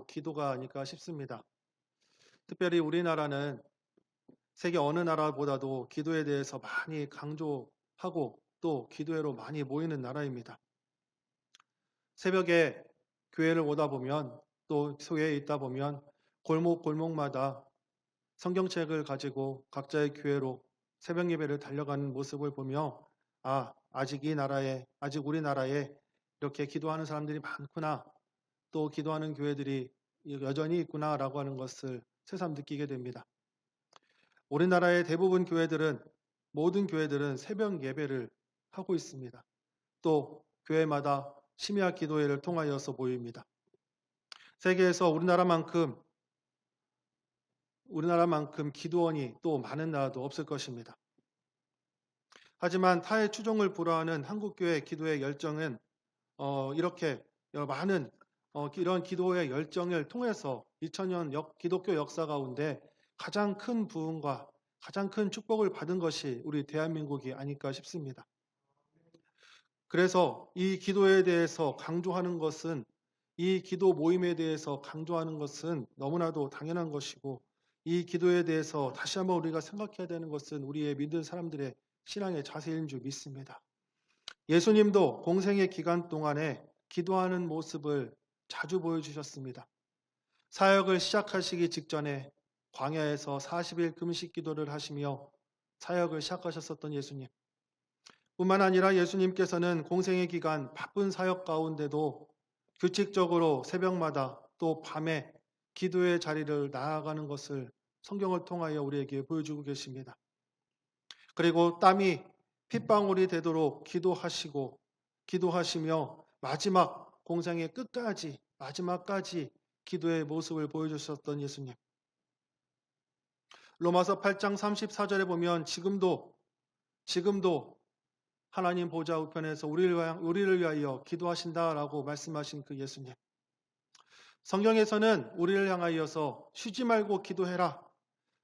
기도가 아닐까 싶습니다. 특별히 우리나라는 세계 어느 나라보다도 기도에 대해서 많이 강조하고 또 기도회로 많이 모이는 나라입니다. 새벽에 교회를 오다 보면 또 교회에 있다 보면 골목골목마다 성경책을 가지고 각자의 교회로 새벽 예배를 달려가는 모습을 보며 아직 우리나라에 이렇게 기도하는 사람들이 많구나, 또 기도하는 교회들이 여전히 있구나라고 하는 것을 새삼 느끼게 됩니다. 우리나라의 대부분 모든 교회들은 새벽 예배를 하고 있습니다. 또 교회마다 심야 기도회를 통하여서 모입니다. 세계에서 우리나라만큼 기도원이 또 많은 나라도 없을 것입니다. 하지만 타의 추종을 불허하는 한국교회 기도의 열정은 이렇게 많은 이런 기도의 열정을 통해서 2000년 기독교 역사 가운데 가장 큰 부흥과 가장 큰 축복을 받은 것이 우리 대한민국이 아닐까 싶습니다. 그래서 이 기도에 대해서 강조하는 것은, 이 기도 모임에 대해서 강조하는 것은 너무나도 당연한 것이고, 이 기도에 대해서 다시 한번 우리가 생각해야 되는 것은 우리의 믿는 사람들의 신앙의 자세인 줄 믿습니다. 예수님도 공생의 기간 동안에 기도하는 모습을 자주 보여주셨습니다. 사역을 시작하시기 직전에 광야에서 40일 금식 기도를 하시며 사역을 시작하셨었던 예수님. 뿐만 아니라 예수님께서는 공생의 기간 바쁜 사역 가운데도 규칙적으로 새벽마다 또 밤에 기도의 자리를 나아가는 것을 성경을 통하여 우리에게 보여주고 계십니다. 그리고 땀이 핏방울이 되도록 기도하시며 마지막 공생의 끝까지, 마지막까지 기도의 모습을 보여주셨던 예수님. 로마서 8장 34절에 보면 지금도 하나님 보좌 우편에서 우리를 위하여 기도하신다라고 말씀하신 그 예수님. 성경에서는 우리를 향하여서 쉬지 말고 기도해라,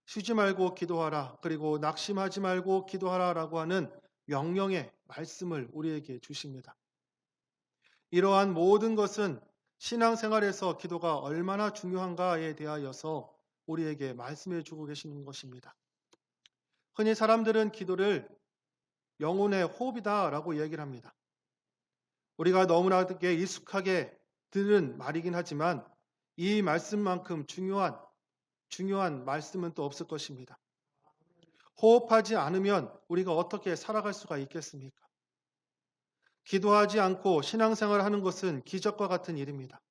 쉬지 말고 기도하라, 그리고 낙심하지 말고 기도하라라고 하는 명령의 말씀을 우리에게 주십니다. 이러한 모든 것은 신앙생활에서 기도가 얼마나 중요한가에 대하여서 우리에게 말씀해 주고 계시는 것입니다. 흔히 사람들은 기도를 영혼의 호흡이다라고 얘기를 합니다. 우리가 너무나게 익숙하게 들은 말이긴 하지만 이 말씀만큼 중요한 말씀은 또 없을 것입니다. 호흡하지 않으면 우리가 어떻게 살아갈 수가 있겠습니까? 기도하지 않고 신앙생활을 하는 것은 기적과 같은 일입니다.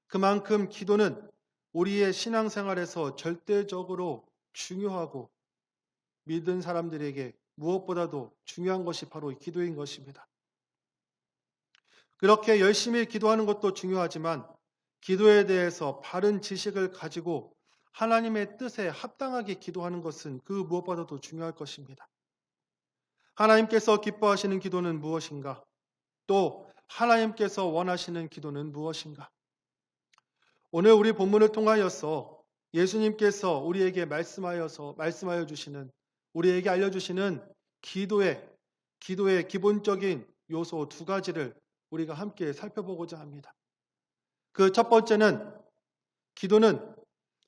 그만큼 기도는 우리의 신앙생활에서 절대적으로 중요하고 믿은 사람들에게 무엇보다도 중요한 것이 바로 기도인 것입니다. 그렇게 열심히 기도하는 것도 중요하지만 기도에 대해서 바른 지식을 가지고 하나님의 뜻에 합당하게 기도하는 것은 그 무엇보다도 중요할 것입니다. 하나님께서 기뻐하시는 기도는 무엇인가? 또 하나님께서 원하시는 기도는 무엇인가? 오늘 우리 본문을 통하여서 예수님께서 우리에게 말씀하여 주시는, 우리에게 알려주시는 기도의 기본적인 요소 두 가지를 우리가 함께 살펴보고자 합니다. 그 첫 번째는 기도는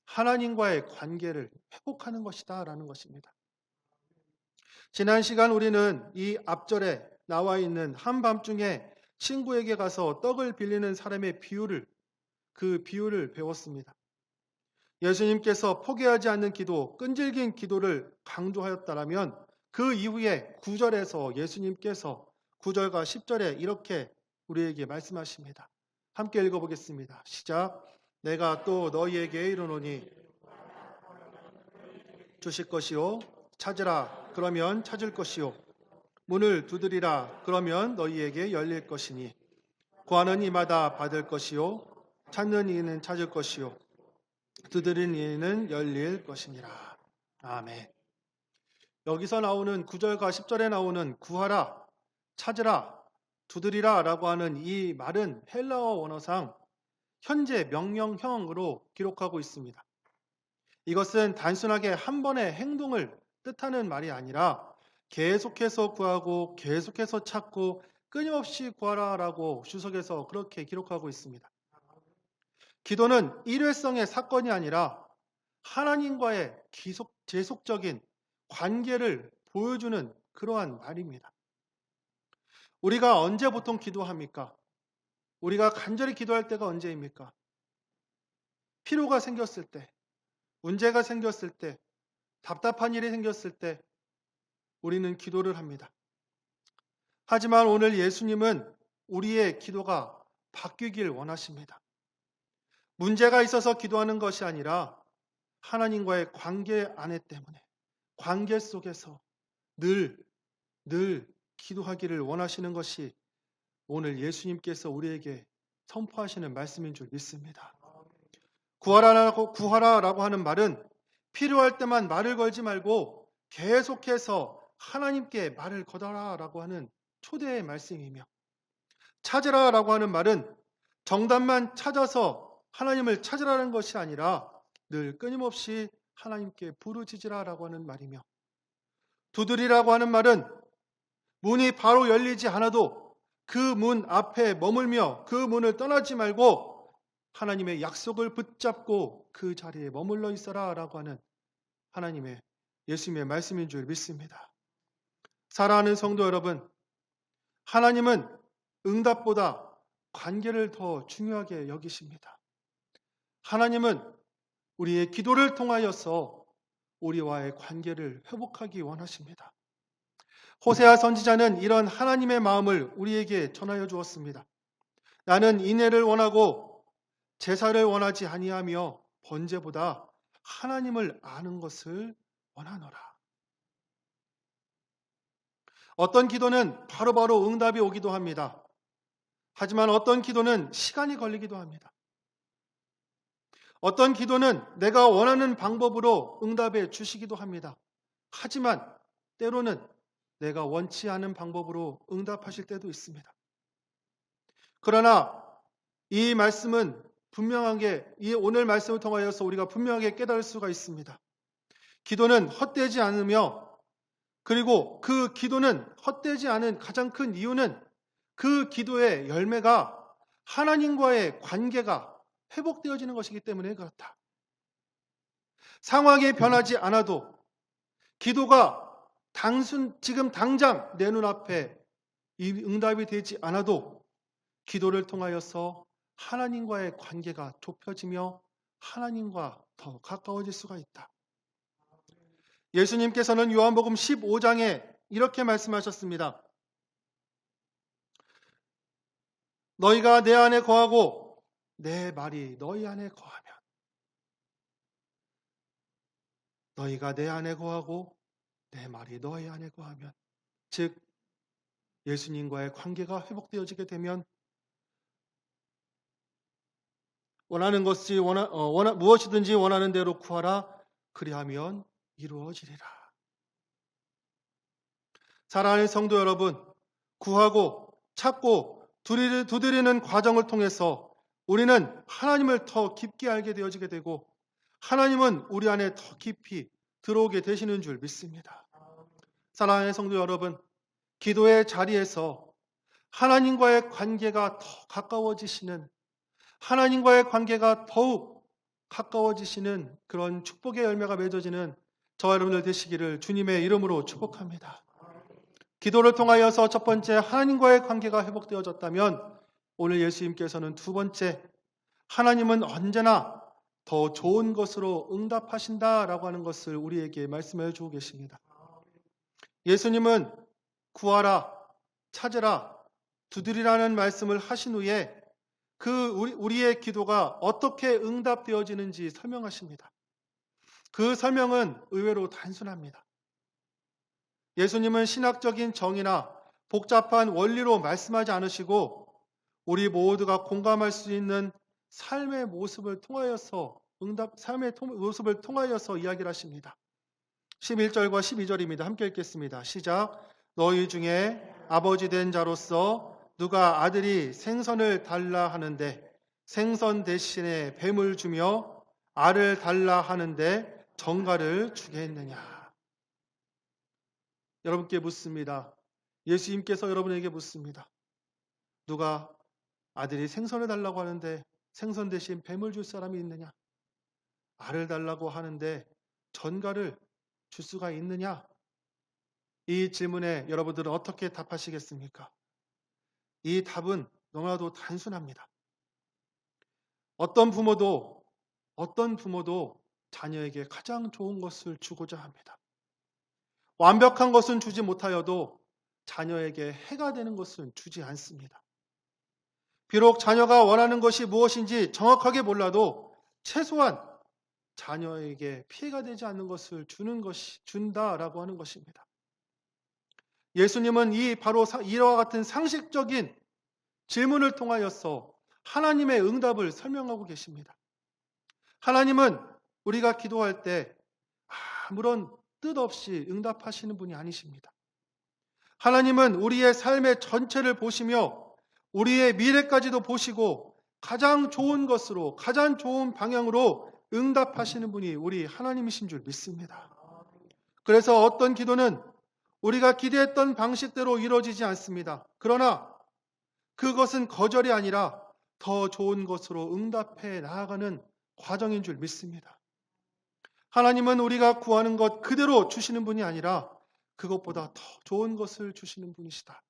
하나님과의 관계를 회복하는 것이다 라는 것입니다. 지난 시간 우리는 이 앞절에 나와 있는 한밤중에 친구에게 가서 떡을 빌리는 사람의 그 비유를 배웠습니다. 예수님께서 포기하지 않는 기도, 끈질긴 기도를 강조하였다라면 그 이후에 9절에서 예수님께서 9절과 10절에 이렇게 우리에게 말씀하십니다. 함께 읽어보겠습니다. 시작. 내가 또 너희에게 이르노니 주실 것이요, 찾으라 그러면 찾을 것이요, 문을 두드리라 그러면 너희에게 열릴 것이니, 구하는 이마다 받을 것이요, 찾는 이는 찾을 것이요, 두드리는 이는 열릴 것이니라. 아멘. 여기서 나오는 9절과 10절에 나오는 구하라, 찾으라, 두드리라 라고 하는 이 말은 헬라어 원어상 현재 명령형으로 기록하고 있습니다. 이것은 단순하게 한 번의 행동을 뜻하는 말이 아니라 계속해서 구하고 계속해서 찾고 끊임없이 구하라 라고 주석에서 그렇게 기록하고 있습니다. 기도는 일회성의 사건이 아니라 하나님과의 지속적인 관계를 보여주는 그러한 말입니다. 우리가 언제 보통 기도합니까? 우리가 간절히 기도할 때가 언제입니까? 필요가 생겼을 때, 문제가 생겼을 때, 답답한 일이 생겼을 때 우리는 기도를 합니다. 하지만 오늘 예수님은 우리의 기도가 바뀌길 원하십니다. 문제가 있어서 기도하는 것이 아니라 하나님과의 관계 안에 때문에 관계 속에서 늘 기도하기를 원하시는 것이 오늘 예수님께서 우리에게 선포하시는 말씀인 줄 믿습니다. 구하라라고 하는 말은 필요할 때만 말을 걸지 말고 계속해서 하나님께 말을 거둬라라고 하는 초대의 말씀이며, 찾으라라고 하는 말은 정답만 찾아서 하나님을 찾으라는 것이 아니라 늘 끊임없이 하나님께 부르짖으라라고 하는 말이며, 두드리라고 하는 말은 문이 바로 열리지 않아도 그 문 앞에 머물며 그 문을 떠나지 말고 하나님의 약속을 붙잡고 그 자리에 머물러 있어라라고 하는 하나님의 예수님의 말씀인 줄 믿습니다. 사랑하는 성도 여러분, 하나님은 응답보다 관계를 더 중요하게 여기십니다. 하나님은 우리의 기도를 통하여서 우리와의 관계를 회복하기 원하십니다. 호세아 선지자는 이런 하나님의 마음을 우리에게 전하여 주었습니다. 나는 인애를 원하고 제사를 원하지 아니하며 번제보다 하나님을 아는 것을 원하노라. 어떤 기도는 바로바로 응답이 오기도 합니다. 하지만 어떤 기도는 시간이 걸리기도 합니다. 어떤 기도는 내가 원하는 방법으로 응답해 주시기도 합니다. 하지만 때로는 내가 원치 않은 방법으로 응답하실 때도 있습니다. 그러나 이 말씀은 분명하게, 이 오늘 말씀을 통하여서 우리가 분명하게 깨달을 수가 있습니다. 기도는 헛되지 않으며, 그리고 그 기도는 헛되지 않은 가장 큰 이유는 그 기도의 열매가 하나님과의 관계가 회복되어지는 것이기 때문에 그렇다. 상황이 변하지 않아도 기도가 지금 당장 내 눈앞에 이 응답이 되지 않아도 기도를 통하여서 하나님과의 관계가 좁혀지며 하나님과 더 가까워질 수가 있다. 예수님께서는 요한복음 15장에 이렇게 말씀하셨습니다. 너희가 내 안에 거하고 내 말이 너희 안에 거하면, 너희가 내 안에 거하고 내 말이 너희 안에 거하면, 즉 예수님과의 관계가 회복되어지게 되면 원하는 것이 무엇이든지 원하는 대로 구하라, 그리하면 이루어지리라. 사랑하는 성도 여러분, 구하고 찾고 두드리는 과정을 통해서 우리는 하나님을 더 깊게 알게 되어지게 되고 하나님은 우리 안에 더 깊이 들어오게 되시는 줄 믿습니다. 사랑하는 성도 여러분, 기도의 자리에서 하나님과의 관계가 더 가까워지시는, 하나님과의 관계가 더욱 가까워지시는 그런 축복의 열매가 맺어지는 저와 여러분들 되시기를 주님의 이름으로 축복합니다. 기도를 통하여서 첫 번째 하나님과의 관계가 회복되어졌다면 오늘 예수님께서는 두 번째, 하나님은 언제나 더 좋은 것으로 응답하신다라고 하는 것을 우리에게 말씀해 주고 계십니다. 예수님은 구하라, 찾으라, 두드리라는 말씀을 하신 후에 우리의 기도가 어떻게 응답되어지는지 설명하십니다. 그 설명은 의외로 단순합니다. 예수님은 신학적인 정의나 복잡한 원리로 말씀하지 않으시고 우리 모두가 공감할 수 있는 삶의 모습을 통하여서 이야기를 하십니다. 11절과 12절입니다. 함께 읽겠습니다. 시작. 너희 중에 아버지 된 자로서 누가 아들이 생선을 달라 하는데 생선 대신에 뱀을 주며 알을 달라 하는데 정갈을 주겠느냐. 여러분께 묻습니다. 예수님께서 여러분에게 묻습니다. 누가 아들이 생선을 달라고 하는데 생선 대신 뱀을 줄 사람이 있느냐? 알을 달라고 하는데 전갈을 줄 수가 있느냐? 이 질문에 여러분들은 어떻게 답하시겠습니까? 이 답은 너무나도 단순합니다. 어떤 부모도 자녀에게 가장 좋은 것을 주고자 합니다. 완벽한 것은 주지 못하여도 자녀에게 해가 되는 것은 주지 않습니다. 비록 자녀가 원하는 것이 무엇인지 정확하게 몰라도 최소한 자녀에게 피해가 되지 않는 것을 준다라고 하는 것입니다. 예수님은 이와 같은 상식적인 질문을 통하여서 하나님의 응답을 설명하고 계십니다. 하나님은 우리가 기도할 때 아무런 뜻 없이 응답하시는 분이 아니십니다. 하나님은 우리의 삶의 전체를 보시며 우리의 미래까지도 보시고 가장 좋은 것으로, 가장 좋은 방향으로 응답하시는 분이 우리 하나님이신 줄 믿습니다. 그래서 어떤 기도는 우리가 기대했던 방식대로 이루어지지 않습니다. 그러나 그것은 거절이 아니라 더 좋은 것으로 응답해 나아가는 과정인 줄 믿습니다. 하나님은 우리가 구하는 것 그대로 주시는 분이 아니라 그것보다 더 좋은 것을 주시는 분이시다.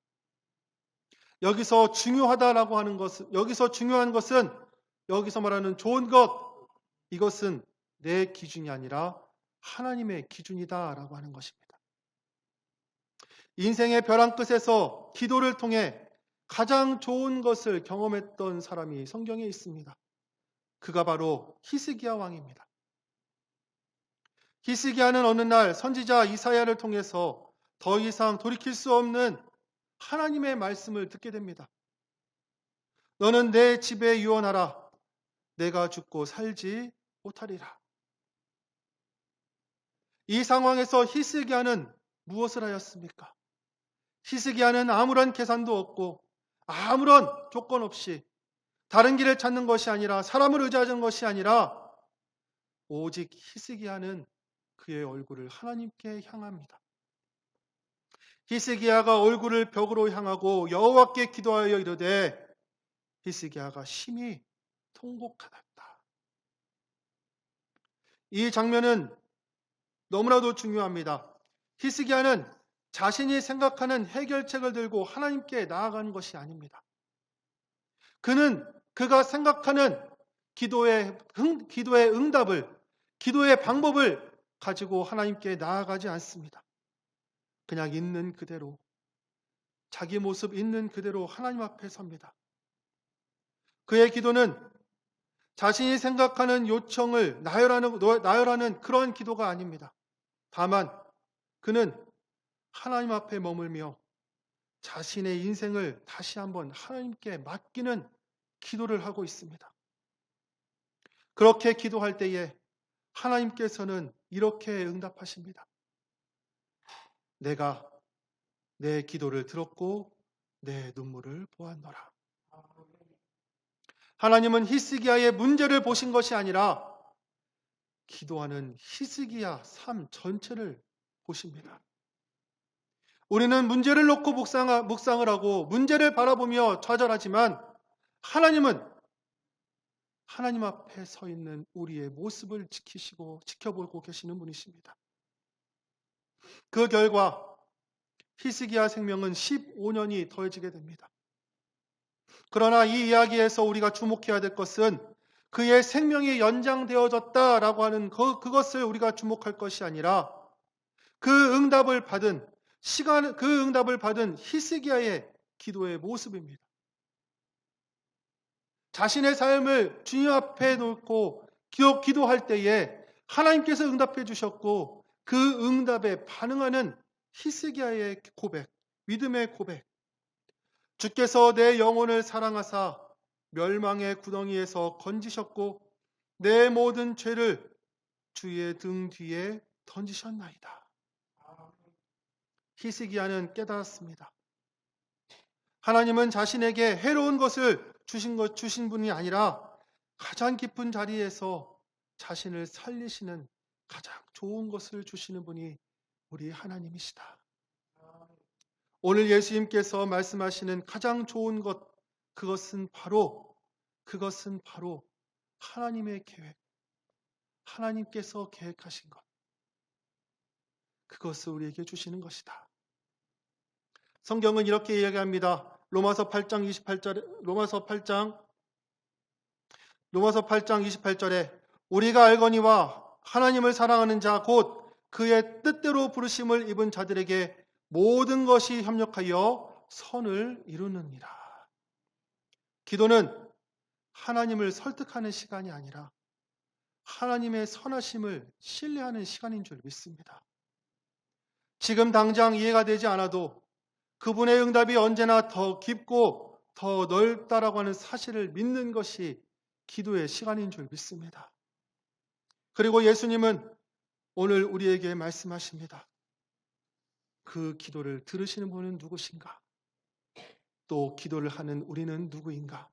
여기서 중요하다라고 하는 것은, 여기서 중요한 것은, 여기서 말하는 좋은 것, 이것은 내 기준이 아니라 하나님의 기준이다라고 하는 것입니다. 인생의 벼랑 끝에서 기도를 통해 가장 좋은 것을 경험했던 사람이 성경에 있습니다. 그가 바로 히스기야 왕입니다. 히스기야는 어느 날 선지자 이사야를 통해서 더 이상 돌이킬 수 없는 하나님의 말씀을 듣게 됩니다. 너는 내 집에 유언하라. 내가 죽고 살지 못하리라. 이 상황에서 히스기야는 무엇을 하였습니까? 히스기야는 아무런 계산도 없고 아무런 조건 없이 다른 길을 찾는 것이 아니라 사람을 의지하는 것이 아니라 오직 히스기야는 그의 얼굴을 하나님께 향합니다. 히스기야가 얼굴을 벽으로 향하고 여호와께 기도하여 이르되 히스기야가 심히 통곡하였다. 이 장면은 너무나도 중요합니다. 히스기야는 자신이 생각하는 해결책을 들고 하나님께 나아가는 것이 아닙니다. 그가 생각하는 기도의 응답을, 기도의 방법을 가지고 하나님께 나아가지 않습니다. 그냥 있는 그대로, 자기 모습 있는 그대로 하나님 앞에 섭니다. 그의 기도는 자신이 생각하는 요청을 나열하는 그런 기도가 아닙니다. 다만 그는 하나님 앞에 머물며 자신의 인생을 다시 한번 하나님께 맡기는 기도를 하고 있습니다. 그렇게 기도할 때에 하나님께서는 이렇게 응답하십니다. 내가 내 기도를 들었고 내 눈물을 보았노라. 하나님은 히스기야의 문제를 보신 것이 아니라 기도하는 히스기야 삶 전체를 보십니다. 우리는 문제를 놓고 묵상을 하고 문제를 바라보며 좌절하지만 하나님은 하나님 앞에 서 있는 우리의 모습을 지켜보고 계시는 분이십니다. 그 결과 히스기야 생명은 15년이 더해지게 됩니다. 그러나 이 이야기에서 우리가 주목해야 될 것은 그의 생명이 연장되어졌다라고 하는 그것을 우리가 주목할 것이 아니라 그 응답을 받은 히스기야의 기도의 모습입니다. 자신의 삶을 주님 앞에 놓고 기도할 때에 하나님께서 응답해 주셨고 그 응답에 반응하는 히스기야의 고백, 믿음의 고백. 주께서 내 영혼을 사랑하사 멸망의 구덩이에서 건지셨고 내 모든 죄를 주의 등 뒤에 던지셨나이다. 히스기야는 깨달았습니다. 하나님은 자신에게 해로운 것을 주신 분이 아니라 가장 깊은 자리에서 자신을 살리시는 가장 좋은 것을 주시는 분이 우리 하나님이시다. 오늘 예수님께서 말씀하시는 가장 좋은 것, 그것은 바로 그것은 바로 하나님의 계획, 하나님께서 계획하신 것, 그것을 우리에게 주시는 것이다. 성경은 이렇게 이야기합니다. 로마서 8장 28절에 우리가 알거니와 하나님을 사랑하는 자 곧 그의 뜻대로 부르심을 입은 자들에게 모든 것이 협력하여 선을 이루느니라. 기도는 하나님을 설득하는 시간이 아니라 하나님의 선하심을 신뢰하는 시간인 줄 믿습니다. 지금 당장 이해가 되지 않아도 그분의 응답이 언제나 더 깊고 더 넓다라고 하는 사실을 믿는 것이 기도의 시간인 줄 믿습니다. 그리고 예수님은 오늘 우리에게 말씀하십니다. 그 기도를 들으시는 분은 누구신가? 또 기도를 하는 우리는 누구인가?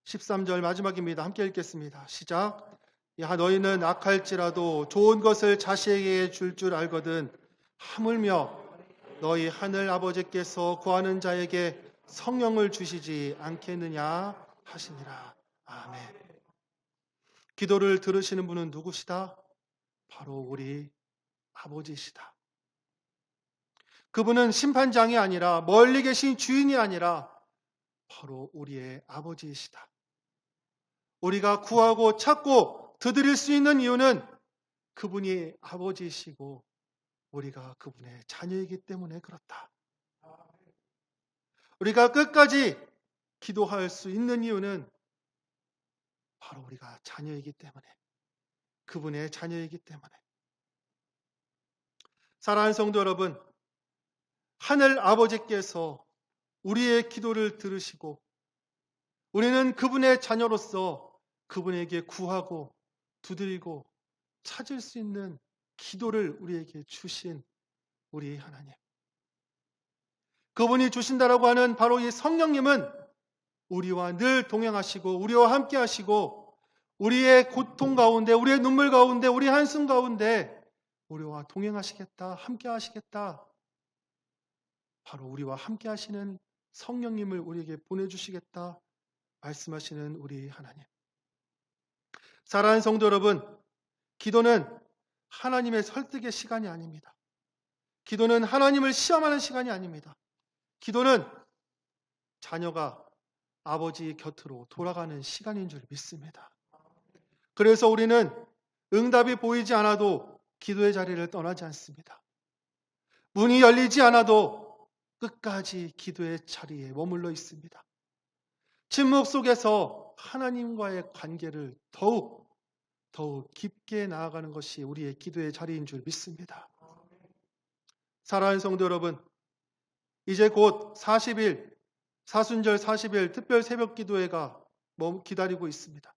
13절 마지막입니다. 함께 읽겠습니다. 시작. 야 너희는 악할지라도 좋은 것을 자식에게 줄 알거든 하물며 너희 하늘 아버지께서 구하는 자에게 성령을 주시지 않겠느냐 하시니라. 아멘. 기도를 들으시는 분은 누구시다? 바로 우리 아버지시다. 그분은 심판장이 아니라 멀리 계신 주인이 아니라 바로 우리의 아버지이시다. 우리가 구하고 찾고 드릴 수 있는 이유는 그분이 아버지이시고 우리가 그분의 자녀이기 때문에 그렇다. 우리가 끝까지 기도할 수 있는 이유는 바로 우리가 자녀이기 때문에, 그분의 자녀이기 때문에. 사랑하는 성도 여러분, 하늘 아버지께서 우리의 기도를 들으시고 우리는 그분의 자녀로서 그분에게 구하고 두드리고 찾을 수 있는 기도를 우리에게 주신 우리 하나님. 그분이 주신다라고 하는 바로 이 성령님은 우리와 늘 동행하시고 우리와 함께 하시고 우리의 고통 가운데, 우리의 눈물 가운데, 우리의 한숨 가운데 우리와 동행하시겠다, 함께 하시겠다. 바로 우리와 함께 하시는 성령님을 우리에게 보내주시겠다 말씀하시는 우리 하나님. 사랑하는 성도 여러분, 기도는 하나님의 설득의 시간이 아닙니다. 기도는 하나님을 시험하는 시간이 아닙니다. 기도는 자녀가 아버지 곁으로 돌아가는 시간인 줄 믿습니다. 그래서 우리는 응답이 보이지 않아도 기도의 자리를 떠나지 않습니다. 문이 열리지 않아도 끝까지 기도의 자리에 머물러 있습니다. 침묵 속에서 하나님과의 관계를 더욱 깊게 나아가는 것이 우리의 기도의 자리인 줄 믿습니다. 사랑하는 성도 여러분, 이제 곧 40일, 사순절 40일 특별 새벽 기도회가 기다리고 있습니다.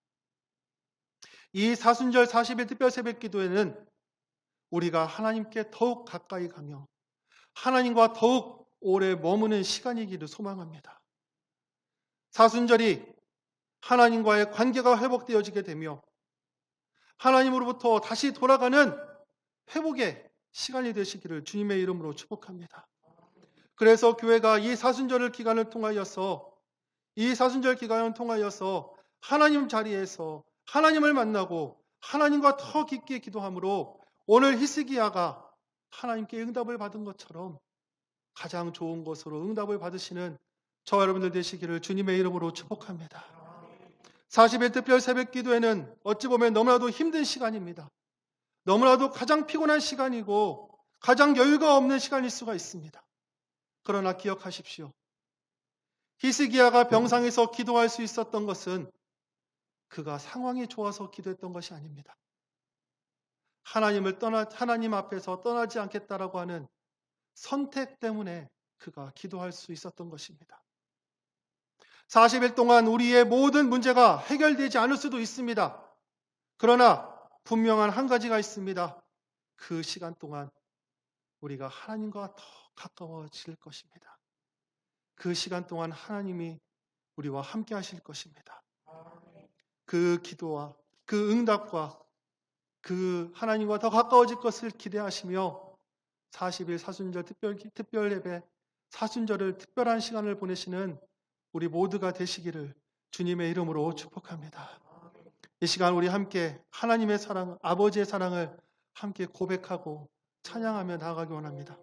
이 사순절 40일 특별 새벽 기도회는 우리가 하나님께 더욱 가까이 가며 하나님과 더욱 오래 머무는 시간이기를 소망합니다. 사순절이 하나님과의 관계가 회복되어지게 되며 하나님으로부터 다시 돌아가는 회복의 시간이 되시기를 주님의 이름으로 축복합니다. 그래서 교회가 이 사순절 기간을 통하여서 하나님 자리에서 하나님을 만나고 하나님과 더 깊게 기도함으로 오늘 히스기야가 하나님께 응답을 받은 것처럼 가장 좋은 것으로 응답을 받으시는 저와 여러분들 되시기를 주님의 이름으로 축복합니다. 40일 특별 새벽 기도회는 어찌 보면 너무나도 힘든 시간입니다. 너무나도 가장 피곤한 시간이고 가장 여유가 없는 시간일 수가 있습니다. 그러나 기억하십시오. 히스기야가 병상에서 기도할 수 있었던 것은 그가 상황이 좋아서 기도했던 것이 아닙니다. 하나님 앞에서 떠나지 않겠다라고 하는 선택 때문에 그가 기도할 수 있었던 것입니다. 40일 동안 우리의 모든 문제가 해결되지 않을 수도 있습니다. 그러나 분명한 한 가지가 있습니다. 그 시간 동안 우리가 하나님과 더 가까워질 것입니다. 그 시간 동안 하나님이 우리와 함께 하실 것입니다. 그 기도와 그 응답과 그 하나님과 더 가까워질 것을 기대하시며 40일 사순절 특별 예배, 사순절을 특별한 시간을 보내시는 우리 모두가 되시기를 주님의 이름으로 축복합니다. 이 시간 우리 함께 하나님의 사랑, 아버지의 사랑을 함께 고백하고 찬양하며 나아가기 원합니다.